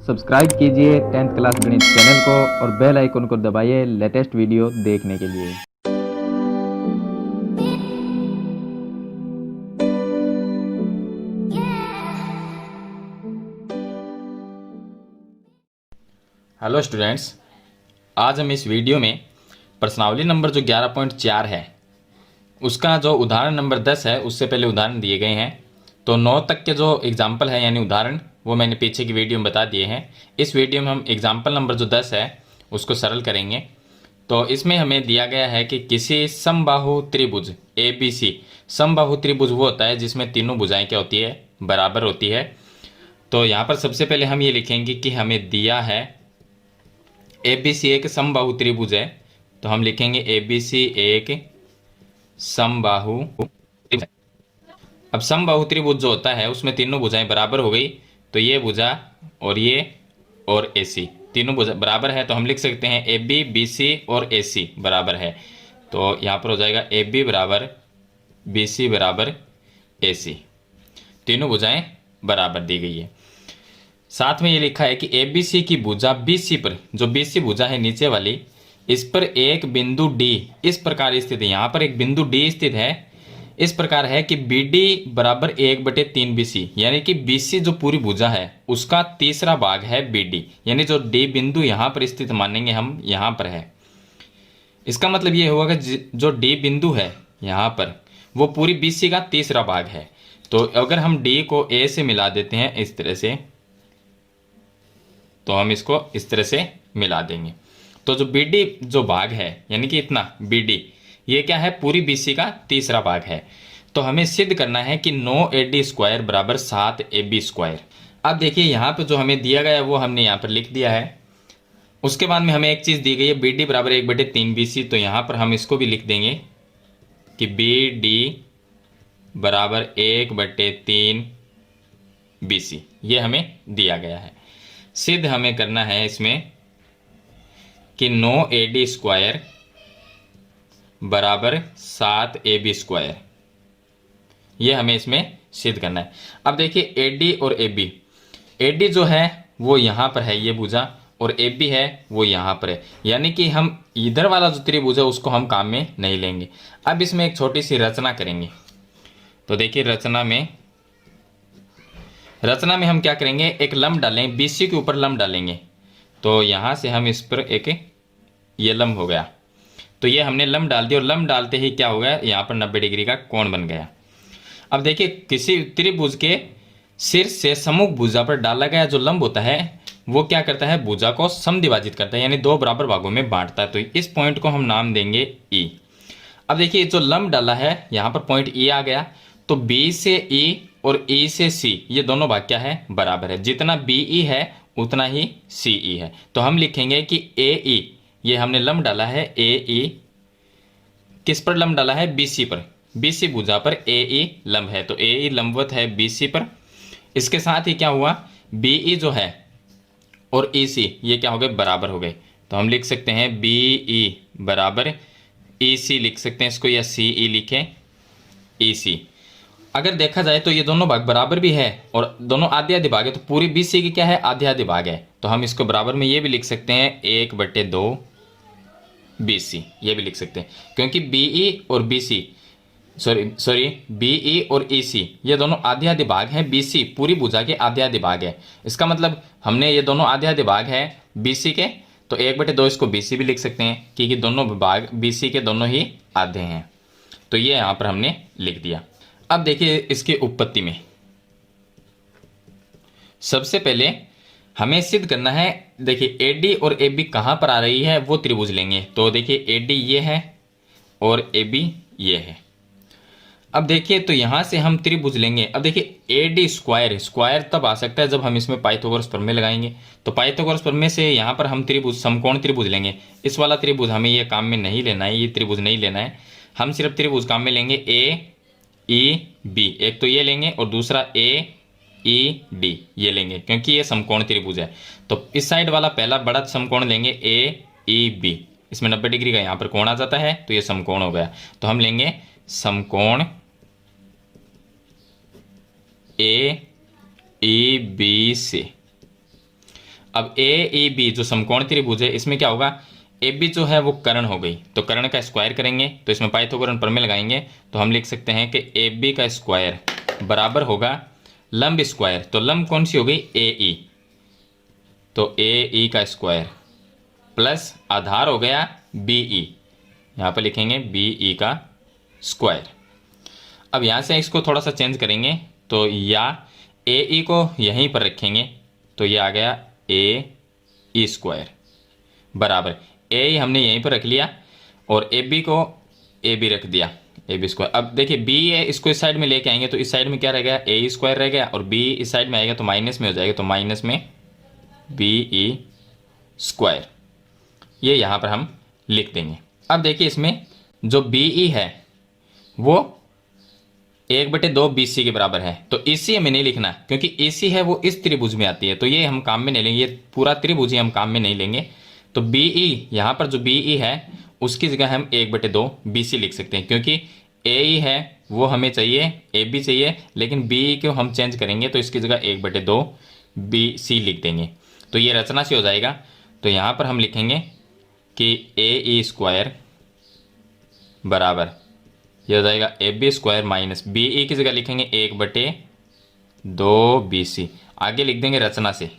Subscribe कीजिए 10th class गणित channel को और बेल आइकन को दबाइए लेटेस्ट वीडियो देखने के लिए। हेलो स्टूडेंट्स, आज हम इस वीडियो में प्रश्नावली नंबर जो 11.4 है उसका जो उदाहरण नंबर 10 है उससे पहले उदाहरण दिए गए हैं। तो 9 तक के जो एग्जाम्पल है यानी उदाहरण वो मैंने पीछे की वीडियो में बता दिए हैं। इस वीडियो में हम एग्जाम्पल नंबर जो 10 है उसको सरल करेंगे। तो इसमें हमें दिया गया है कि किसी समबाहु त्रिभुज ABC, समबाहु त्रिभुज वो होता है जिसमें तीनों भुजाएं क्या होती है, बराबर होती है। तो यहाँ पर सबसे पहले हम ये लिखेंगे कि हमें दिया है ABC एक समबाहु त्रिभुज है, तो हम लिखेंगे ABC एक समबाहु त्रिभुज है। अब समबाहु त्रिभुज जो होता है उसमें तीनों भुजाएं बराबर हो गई, तो ये भुजा और AC तीनों भुजा बराबर है, तो हम लिख सकते हैं AB BC और AC बराबर है। तो यहाँ पर हो जाएगा AB बराबर BC बराबर AC, तीनों भुजाएं बराबर दी गई है। साथ में ये लिखा है कि ABC की भुजा BC पर, जो BC भुजा है नीचे वाली, इस पर एक बिंदु D इस प्रकार स्थित है। यहाँ पर एक बिंदु D स्थित है, इस प्रकार है कि BD बराबर 1/3 BC, यानी कि BC जो पूरी भुजा है उसका तीसरा भाग है BD, यानी जो D बिंदु यहाँ पर स्थित मानेंगे हम, यहाँ पर है। इसका मतलब ये होगा कि जो D बिंदु है यहाँ पर वो पूरी BC का तीसरा भाग है। तो अगर हम D को A से मिला देते हैं इस तरह से, तो हम इसको इस तरह से मिला देंगे, तो जो BD जो भाग है यानी कि इतना BD ये क्या है, पूरी BC का तीसरा भाग है। तो हमें सिद्ध करना है कि 9AD² बराबर 7AB²। अब देखिए यहाँ पे जो हमें दिया गया है वो हमने यहाँ पर लिख दिया है। उसके बाद में हमें एक चीज़ दी गई है BD बराबर 1/3 BC, तो यहाँ पर हम इसको भी लिख देंगे कि BD बराबर 1/3 BC, ये हमें दिया गया है। सिद्ध हमें करना है इसमें कि 9AD² बराबर 7AB², ये हमें इसमें सिद्ध करना है। अब देखिए AD और AD जो है वो यहाँ पर है, ये भुजा, और AB है वो यहाँ पर है, यानी कि हम इधर वाला जो त्रिभुज है उसको हम काम में नहीं लेंगे। अब इसमें एक छोटी सी रचना करेंगे। तो देखिए रचना में हम क्या करेंगे, एक लंब डालें, BC के ऊपर लंब डालेंगे। तो यहाँ से हम इस पर एक ये लंब हो गया, तो ये हमने लंब डाल दिया और लंब डालते ही क्या हो गया, यहाँ पर 90 डिग्री का कोण बन गया। अब देखिए किसी त्रिभुज के शीर्ष से सम्मुख भुजा पर डाला गया जो लंब होता है वो क्या करता है, भुजा को समद्विभाजित करता है, यानी दो बराबर भागों में बांटता है। तो इस पॉइंट को हम नाम देंगे E। अब देखिए जो लंब डाला है यहाँ पर पॉइंट E आ गया, तो B से E और E से C ये दोनों भाग क्या है, बराबर है। जितना BE है उतना ही CE है। तो हम लिखेंगे कि AE, ये हमने लंब डाला है AE, किस पर लंब डाला है, BC पर, BC भुजा पर AE लंब है, तो AE लंबवत है BC पर। इसके साथ ही क्या हुआ, BE जो है और EC ये क्या हो गए, बराबर हो गए। तो हम लिख सकते हैं BE बराबर EC लिख सकते हैं इसको, या CE लिखें EC। अगर देखा जाए तो ये दोनों भाग बराबर भी है और दोनों आधे आधे भाग है, तो पूरी BC की क्या है, आधे आधे भाग है। तो हम इसको बराबर में ये भी लिख सकते हैं 1/2 BC, ये भी लिख सकते हैं, क्योंकि BE और BC BE और EC ये दोनों आधे आधे भाग हैं, BC पूरी भुजा के आधे आधे भाग है। इसका मतलब हमने ये दोनों आधे आधे भाग है BC के, तो 1/2 इसको BC भी लिख सकते हैं, क्योंकि दोनों भाग BC के दोनों ही आधे हैं। तो ये यहाँ पर हमने लिख दिया। अब देखिए इसकी उत्पत्ति में सबसे पहले हमें सिद्ध करना है, देखिए AD और AB कहाँ पर आ रही है वो त्रिभुज लेंगे। तो देखिए AD ये है और AB ये है। अब देखिए तो यहाँ से हम त्रिभुज लेंगे। अब देखिए AD² तब आ सकता है जब हम इसमें पाइथागोरस प्रमेय लगाएंगे। तो पाइथागोरस प्रमेय से यहाँ पर हम त्रिभुज, समकोण त्रिभुज लेंगे। इस वाला त्रिभुज हमें ये काम में नहीं लेना है, ये त्रिभुज नहीं लेना है, हम सिर्फ त्रिभुज काम में लेंगे AEB, एक तो ये लेंगे और दूसरा AED ये लेंगे, क्योंकि ये समकोण त्रिभुज है। तो इस साइड वाला पहला बड़ा समकोण लेंगे AEB, इसमें 90 डिग्री का यहाँ पर कोण आ जाता है, तो ये समकोण हो गया। तो हम लेंगे समकोण AEB से। अब ए ई बी जो समकोण त्रिभुज है इसमें क्या होगा, ए बी जो है वो कर्ण हो गई, तो कर्ण का स्क्वायर करेंगे तो इसमें पाइथागोरन प्रमेय लगाएंगे तो हम लिख सकते हैं कि ए बी का स्क्वायर बराबर होगा लंब स्क्वायर, तो लंब कौन सी हो गई, ए ई, तो ए ई का स्क्वायर प्लस आधार हो गया बी ई, यहाँ पर लिखेंगे बी ई का स्क्वायर। अब यहाँ से इसको थोड़ा सा चेंज करेंगे तो या ए ई को यहीं पर रखेंगे तो ये आ गया ए ई स्क्वायर बराबर ए ई हमने यहीं पर रख लिया और ए बी को ए बी रख दिया ए बी स्क्वायर। अब देखिए बी है, इसको इस साइड में लेके आएंगे तो इस साइड में क्या रह गया, ए ई स्क्वायर रह गया, और बी इस साइड में आएगा तो माइनस में हो जाएगा, तो माइनस में बी ई स्क्वायर, ये यहाँ पर हम लिख देंगे। अब देखिए इसमें जो बी ई है वो 1/2 BC के बराबर है, तो EC हमें नहीं लिखना क्योंकि EC है वो इस त्रिभुज में आती है, तो ये हम काम में नहीं लेंगे, ये पूरा त्रिभुज ही हम काम में नहीं लेंगे। तो BE यहाँ पर जो BE है उसकी जगह हम 1/2 BC लिख सकते हैं, क्योंकि AE है वो हमें चाहिए, AB चाहिए, लेकिन BE को हम चेंज करेंगे तो इसकी जगह 1/2 BC लिख देंगे, तो ये रचना से हो जाएगा। तो यहाँ पर हम लिखेंगे कि AE स्क्वायर बराबर यह हो जाएगा A B square minus B E की जगह लिखेंगे 1/2 BC, आगे लिख देंगे रचना से।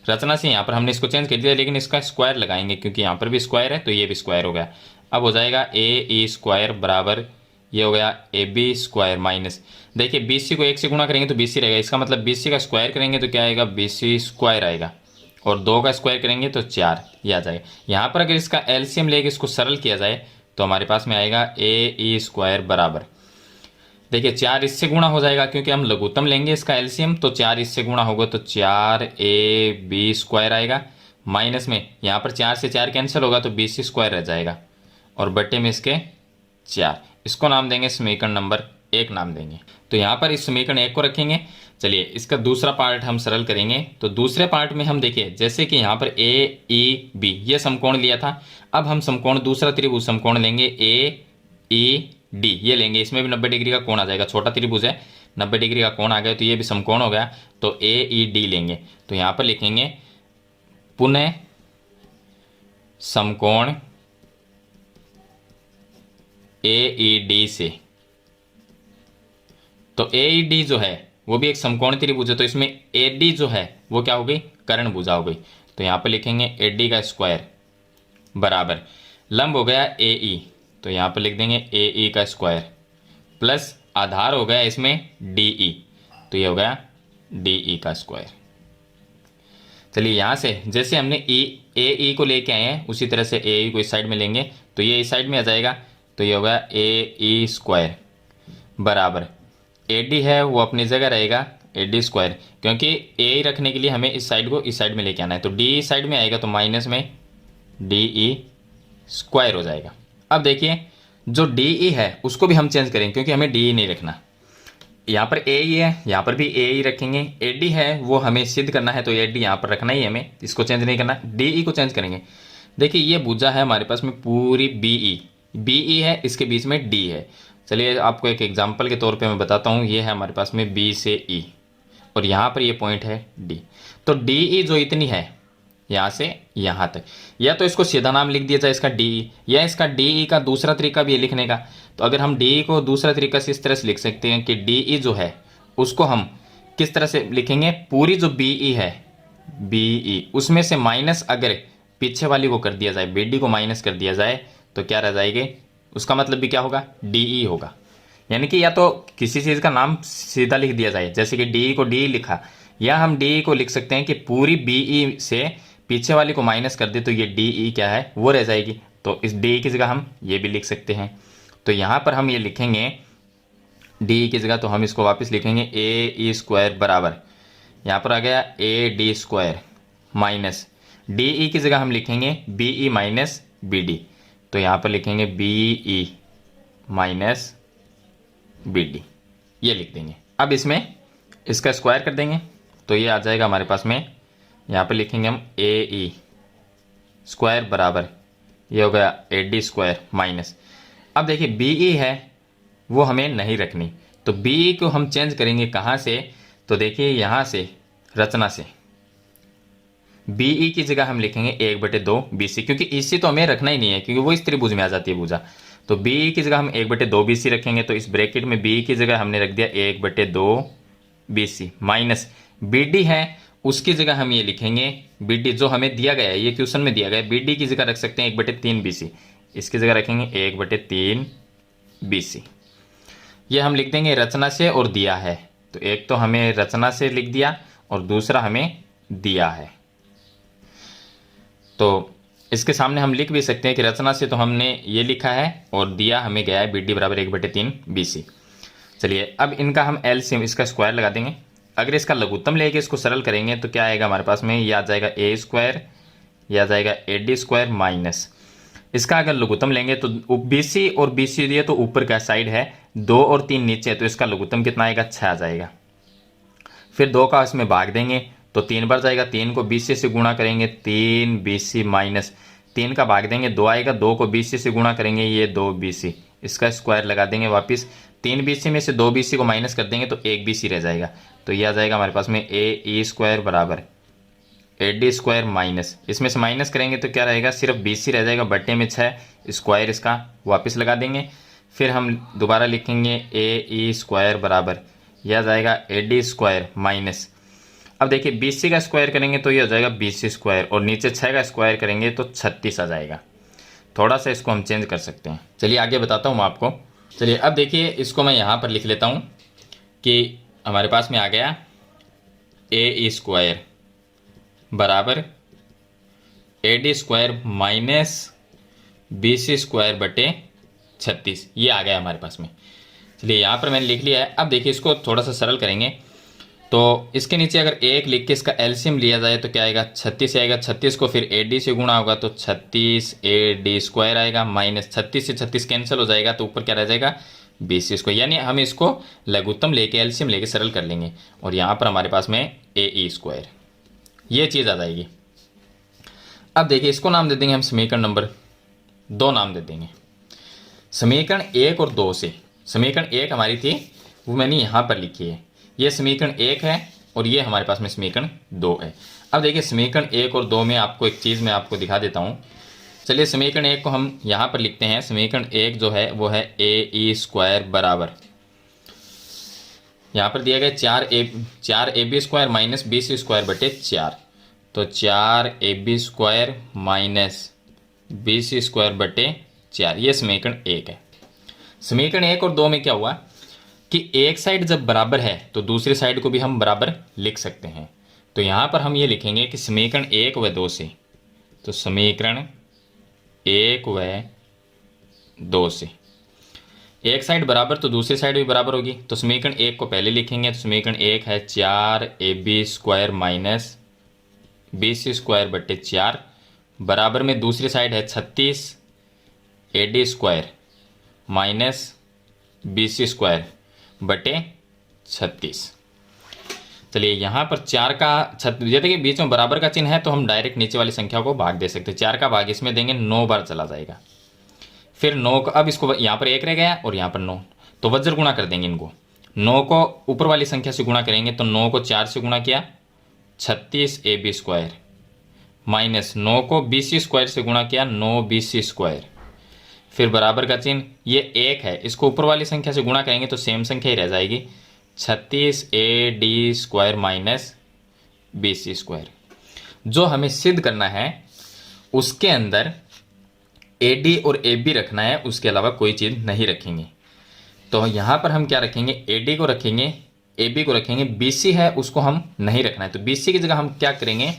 रचना से यहाँ पर हमने इसको चेंज कर दिया, लेकिन इसका स्क्वायर लगाएंगे क्योंकि यहाँ पर भी स्क्वायर है तो ये भी स्क्वायर हो गया। अब हो जाएगा ए ई स्क्वायर बराबर ये हो गया ए बी स्क्वायर माइनस, देखिए बी सी को 1 से गुणा करेंगे तो बी सी रहेगा, इसका मतलब बी सी का स्क्वायर करेंगे तो क्या आएगा, बी सी स्क्वायर आएगा, और 2 का स्क्वायर करेंगे तो 4, ये आ जाएगा। यहाँ पर अगर इसका एलसीएम लेके इसको सरल किया जाए तो हमारे पास में आएगा ए ई स्क्वायर बराबर, देखिए 4 इससे गुणा हो जाएगा क्योंकि हम लघुत्तम लेंगे इसका एलसीएम, तो 4 इससे गुणा होगा तो 4 ए बी स्क्वायर आएगा, माइनस में यहाँ पर 4 से 4 कैंसिल होगा तो बी सी स्क्वायर रह जाएगा, और बट्टे में इसके 4, इसको नाम देंगे समीकरण नंबर 1 नाम देंगे। तो यहाँ पर इस समीकरण 1 को रखेंगे। चलिए इसका दूसरा पार्ट हम सरल करेंगे, तो दूसरे पार्ट में हम देखिए जैसे कि यहाँ पर ए ई बी ये समकोण लिया था, अब हम समकोण दूसरा त्रिभुज समकोण लेंगे ए ई डी, ये लेंगे, इसमें भी 90 डिग्री का कोण आ जाएगा, छोटा त्रिभुज है 90 डिग्री का कोण आ गया तो ये भी समकोण हो गया, तो ए ई डी लेंगे। तो यहाँ पर लिखेंगे पुनः समकोण ए ई डी से, तो ए ई डी जो है वो भी एक समकोण त्रिभुज है, तो इसमें ए डी जो है वो क्या हो गई, कर्ण भुजा हो गई, तो यहाँ पे लिखेंगे ए डी का स्क्वायर बराबर लंब हो गया ए ई, तो यहाँ पे लिख देंगे ए ई का स्क्वायर प्लस आधार हो गया इसमें डी ई, तो ये हो गया डी ई का स्क्वायर। चलिए यहाँ से जैसे हमने ए ई को लेके आए हैं उसी तरह से ए ई को इस साइड में लेंगे तो ये इस साइड में आ जाएगा, तो ये होगा ए ई स्क्वायर बराबर ए डी है वो अपनी जगह रहेगा ए डी स्क्वायर, क्योंकि ए रखने के लिए हमें इस साइड को इस साइड में लेके आना है, तो डी साइड में आएगा तो माइनस में डी ई स्क्वायर हो जाएगा। अब देखिए जो डी ई है उसको भी हम चेंज करेंगे क्योंकि हमें डी ई नहीं रखना, यहाँ पर ए ई है यहाँ पर भी ए ई रखेंगे, ए डी है वो हमें सिद्ध करना है तो ए डी यहाँ पर रखना ही हमें, इसको चेंज नहीं करना, डी ई को चेंज करेंगे। देखिए ये भुजा है हमारे पास में पूरी बी ई है, इसके बीच में डी है। चलिए आपको एक एग्जांपल के तौर पे मैं बताता हूँ, ये है हमारे पास में बी से ई और यहाँ पर ये पॉइंट है डी, तो डी ई जो इतनी है यहाँ से यहाँ तक, या तो इसको सीधा नाम लिख दिया जाए इसका डी ई, या इसका डी ई का दूसरा तरीका भी है लिखने का। तो अगर हम डी ई को दूसरा तरीका से इस तरह से लिख सकते हैं कि डी ई जो है उसको हम किस तरह से लिखेंगे, पूरी जो बी ई है बी ई उसमें से माइनस अगर पीछे वाली को कर दिया जाए, बी डी को माइनस कर दिया जाए तो क्या रह जाएगी, उसका मतलब भी क्या होगा, डी ई होगा। यानी कि या तो किसी चीज़ का नाम सीधा लिख दिया जाए, जैसे कि डी ई को डी ई लिखा, या हम डी ई को लिख सकते हैं कि पूरी बी ई से पीछे वाली को माइनस कर दे तो ये डी ई क्या है वो रह जाएगी, तो इस डी ई की जगह हम ये भी लिख सकते हैं। तो यहाँ पर हम ये लिखेंगे डी ई की जगह, तो हम इसको वापस लिखेंगे ए ई स्क्वायर बराबर यहाँ पर आ गया A D square minus D E की जगह हम लिखेंगे B E minus B D, तो यहाँ पर लिखेंगे B E minus B D, ये लिख देंगे। अब इसमें इसका स्क्वायर कर देंगे तो ये आ जाएगा हमारे पास में, यहाँ पर लिखेंगे हम ए ई स्क्वायर बराबर ये हो गया ए डी स्क्वायर माइनस, अब देखिए बी ई है वो हमें नहीं रखनी, तो बी ई को हम चेंज करेंगे कहाँ से, तो देखिए यहाँ से रचना से बीई की जगह हम लिखेंगे 1/2 बीसी, क्योंकि ईसी तो हमें रखना ही नहीं है क्योंकि वो इस त्रिभुज में आ जाती है भुजा। तो बीई की जगह हम 1/2 बीसी रखेंगे, तो इस ब्रैकेट में बीई की जगह हमने रख दिया 1/2 बीसी माइनस बीडी है उसकी जगह हम ये लिखेंगे बीडी जो हमें दिया गया है, ये क्वेश्चन में दिया गया है, बीडी की जगह रख सकते हैं 1/3 बीसी, इसकी जगह रखेंगे 1/3 बीसी। ये हम लिख देंगे रचना से और दिया है, तो एक तो हमें रचना से लिख दिया और दूसरा हमें दिया है। तो इसके सामने हम लिख भी सकते हैं कि रचना से तो हमने ये लिखा है और दिया हमें गया है बीडी बराबर 1/3 बीसी। चलिए अब इनका हम एलसीएम इसका स्क्वायर लगा देंगे। अगर इसका लघुत्तम लेके इसको सरल करेंगे तो क्या आएगा हमारे पास में, ये आ जाएगा ए स्क्वायर, ये आ जाएगा एडी स्क्वायर माइनस इसका अगर लघुत्तम लेंगे तो बीसी और बीसी दिए तो ऊपर का साइड है, 2 और 3 नीचे है, तो इसका लघुत्तम कितना आएगा 6 आ जाएगा। फिर 2 का इसमें भाग देंगे तो 3 बार जाएगा, 3 को बीसी से गुणा करेंगे 3 बीसी माइनस 3 का भाग देंगे 2 आएगा, 2 को बीसी से गुणा करेंगे ये 2 बीसी, इसका स्क्वायर लगा देंगे वापस, 3 बीसी में से 2 बीसी को माइनस कर देंगे तो 1 बीसी रह जाएगा। तो ये आ जाएगा हमारे पास में ए ई स्क्वायर बराबर ए डी स्क्वायर माइनस इसमें से माइनस करेंगे तो क्या रहेगा, सिर्फ बीसी रह जाएगा, बट्टे में 6 स्क्वायर इसका वापस लगा देंगे। फिर हम दोबारा लिखेंगे ए ई स्क्वायर बराबर यह आ जाएगा ए डी स्क्वायर माइनस, अब देखिए बीसी का स्क्वायर करेंगे तो ये हो जाएगा बीसी स्क्वायर और नीचे 6 का स्क्वायर करेंगे तो 36 आ जाएगा। थोड़ा सा इसको हम चेंज कर सकते हैं, चलिए आगे बताता हूँ मैं आपको। चलिए अब देखिए इसको मैं यहाँ पर लिख लेता हूँ कि हमारे पास में आ गया ए ई स्क्वायर बराबर A D square minus B C square बटे 36, ये आ गया हमारे पास में। चलिए यहाँ पर मैंने लिख लिया है। अब देखिए इसको थोड़ा सा सरल करेंगे तो इसके नीचे अगर 1 लिख के इसका एलसीएम लिया जाए तो क्या आएगा 36 आएगा, 36 को फिर ए डी से गुणा होगा तो 36 ए डी स्क्वायर आएगा माइनस 36 से 36 कैंसिल हो जाएगा तो ऊपर क्या रह जाएगा बीसी स्क्वायर, यानी हम इसको लघुत्तम लेके एलसीएम लेके सरल कर लेंगे और यहाँ पर हमारे पास में ए ई स्क्वायर, ये चीज़ आ जाएगी। अब देखिए इसको नाम दे देंगे हम समीकरण नंबर 2 नाम दे देंगे। समीकरण 1 और 2 से समीकरण 1 हमारी थी वो मैंने यहाँ पर लिखी है, ये समीकरण 1 है और ये हमारे पास में समीकरण 2 है। अब देखिए समीकरण 1 और 2 में आपको एक चीज़ मैं आपको दिखा देता हूँ। चलिए समीकरण 1 को हम यहाँ पर लिखते हैं, समीकरण 1 जो है वो है ए ई स्क्वायर बराबर यहाँ पर दिया गया 4 A B square minus B C square बटे 4, तो 4 A B square minus B C square बटे 4, ये समीकरण 1 है। समीकरण 1 और 2 में क्या हुआ कि एक साइड जब बराबर है तो दूसरी साइड को भी हम बराबर लिख सकते हैं, तो यहाँ पर हम ये लिखेंगे कि समीकरण 1 व 2 से, तो समीकरण 1 व 2 से एक साइड बराबर तो दूसरी साइड भी बराबर होगी, तो समीकरण 1 को पहले लिखेंगे, तो समीकरण 1 है 4 A B square minus B C square बटे 4 बराबर में दूसरी साइड है 36 A D square minus B C square बटे 36। चलिए यहाँ पर 4 का जैसे कि बीच में बराबर का चिन्ह है तो हम डायरेक्ट नीचे वाली संख्या को भाग दे सकते हैं, 4 का भाग इसमें देंगे 9 बार चला जाएगा, फिर 9 को अब इसको यहाँ पर 1 रह गया और यहाँ पर 9, तो वज्र गुणा कर देंगे इनको, 9 को ऊपर वाली संख्या से गुणा करेंगे तो 9 को 4 से गुणा किया 36 ए बी स्क्वायर माइनस 9 को बी सी स्क्वायर से गुणा किया 9 बी सी स्क्वायर, फिर बराबर का चिन्ह, ये 1 है इसको ऊपर वाली संख्या से गुणा करेंगे तो सेम संख्या ही रह जाएगी 36 A D square minus B C square. जो हमें सिद्ध करना है उसके अंदर ए डी और ए बी रखना है, उसके अलावा कोई चीज़ नहीं रखेंगे। तो यहाँ पर हम क्या रखेंगे, ए डी को रखेंगे, ए बी को रखेंगे, बी सी है उसको हम नहीं रखना है, तो बी सी की जगह हम क्या करेंगे,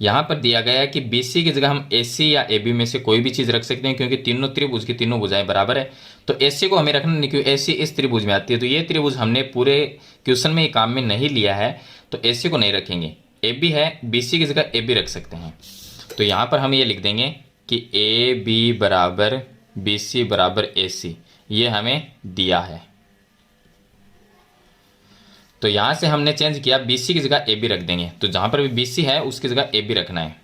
यहाँ पर दिया गया है कि बी सी की जगह हम ए सी या ए बी में से कोई भी चीज़ रख सकते हैं क्योंकि तीनों त्रिभुज की तीनों भुजाएं बराबर है, तो ए सी को हमें रखना नहीं क्योंकि ए सी इस त्रिभुज में आती है, तो ये त्रिभुज हमने पूरे क्वेश्चन में काम में नहीं लिया है तो ए सी को नहीं रखेंगे। ए बी है, बी सी की जगह ए बी रख सकते हैं, तो यहाँ पर हम ये लिख देंगे कि ए बी बराबर बी सी बराबर ए सी, ये हमें दिया है, तो यहाँ से हमने चेंज किया बी सी की जगह ए बी रख देंगे, तो जहाँ पर भी बी सी है उसकी जगह ए बी रखना है,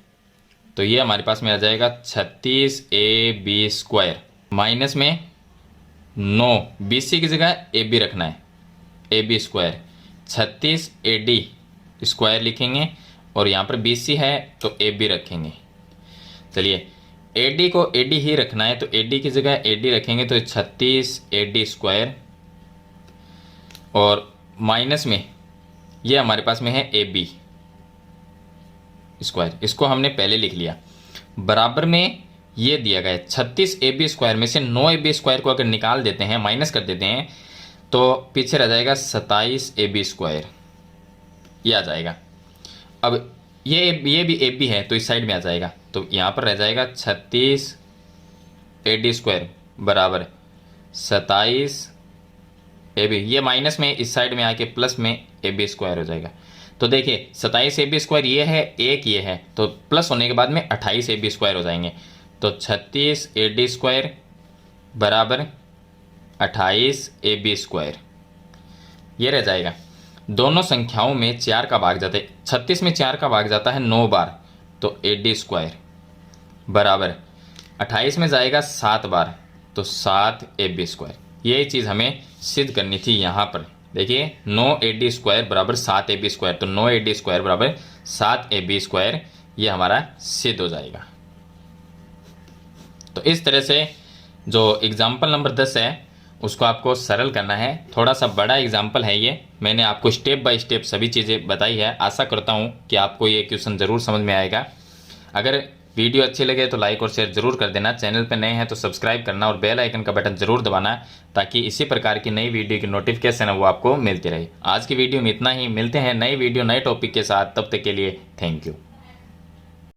तो ये हमारे पास में आ जाएगा 36 ए बी स्क्वायर माइनस में 9 बी सी की जगह ए बी रखना है A B square 36 A D square लिखेंगे और यहाँ पर BC है तो AB रखेंगे। चलिए AD को AD ही रखना है तो AD की जगह AD रखेंगे तो 36 AD स्क्वायर और माइनस में ये हमारे पास में है AB स्क्वायर, इसको हमने पहले लिख लिया। बराबर में ये दिया गया है 36 AB स्क्वायर में से 9 AB स्क्वायर को अगर निकाल देते हैं, माइनस कर देते हैं तो पीछे रह जाएगा 27 AB स्क्वायर, ये आ जाएगा। अब ये भी AB है तो इस साइड में आ जाएगा तो यहाँ पर रह जाएगा 36 AD स्क्वायर बराबर 27 AB, ये माइनस में इस साइड में आके प्लस में AB स्क्वायर हो जाएगा। तो देखिए 27 AB स्क्वायर ये है, एक ये है, तो प्लस होने के बाद में 28 AB स्क्वायर हो जाएंगे। तो 36 AD स्क्वायर बराबर 28 AB स्क्वायर, ये रह जाएगा। दोनों संख्याओं में 4 का भाग जाता है, 36 में 4 का भाग जाता है 9 बार, तो AD स्क्वायर बराबर 28 में जाएगा 7 बार, तो 7 AB स्क्वायर। ये चीज़ हमें सिद्ध करनी थी यहाँ पर। देखिए 9 AD स्क्वायर बराबर 7 AB स्क्वायर, तो 9 AD स्क्वायर बराबर 7 AB स्क्वायर, ये हमारा सिद्ध हो जाएगा। तो इस तरह से जो एग्जाम्पल नंबर 10 है उसको आपको सरल करना है। थोड़ा सा बड़ा एग्जाम्पल है ये, मैंने आपको स्टेप बाय स्टेप सभी चीज़ें बताई है। आशा करता हूँ कि आपको ये क्वेश्चन ज़रूर समझ में आएगा। अगर वीडियो अच्छी लगे तो लाइक और शेयर जरूर कर देना। चैनल पर नए हैं तो सब्सक्राइब करना और बेल आइकन का बटन जरूर दबाना, ताकि इसी प्रकार की नई वीडियो की नोटिफिकेशन है वो आपको मिलती रहे। आज की वीडियो में इतना ही, मिलते हैं नई वीडियो नए टॉपिक के साथ, तब तक के लिए थैंक यू।